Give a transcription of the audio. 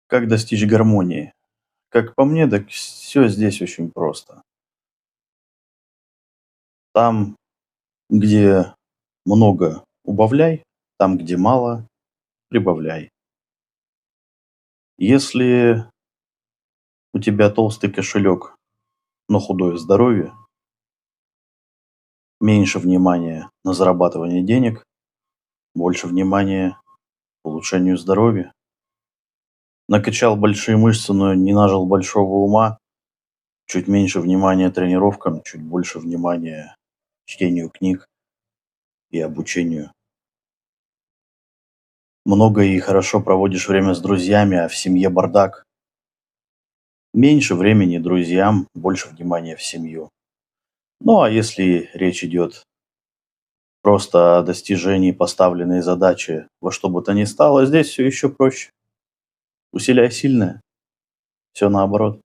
Как достичь гармонии? Как по мне, так все здесь очень просто. Там, где много, убавляй, там, где мало, прибавляй. Если у тебя толстый кошелек, но худое здоровье, меньше внимания на зарабатывание денег, больше внимания улучшению здоровья. Накачал большие мышцы, но не нажил большого ума, чуть меньше внимания тренировкам, чуть больше внимания чтению книг и обучению. Много и хорошо проводишь время с друзьями, а в семье бардак. Меньше времени друзьям, больше внимания в семью. Ну а если речь идет просто о достижении поставленной задачи во что бы то ни стало, здесь все еще проще. Усиляй сильное, все наоборот.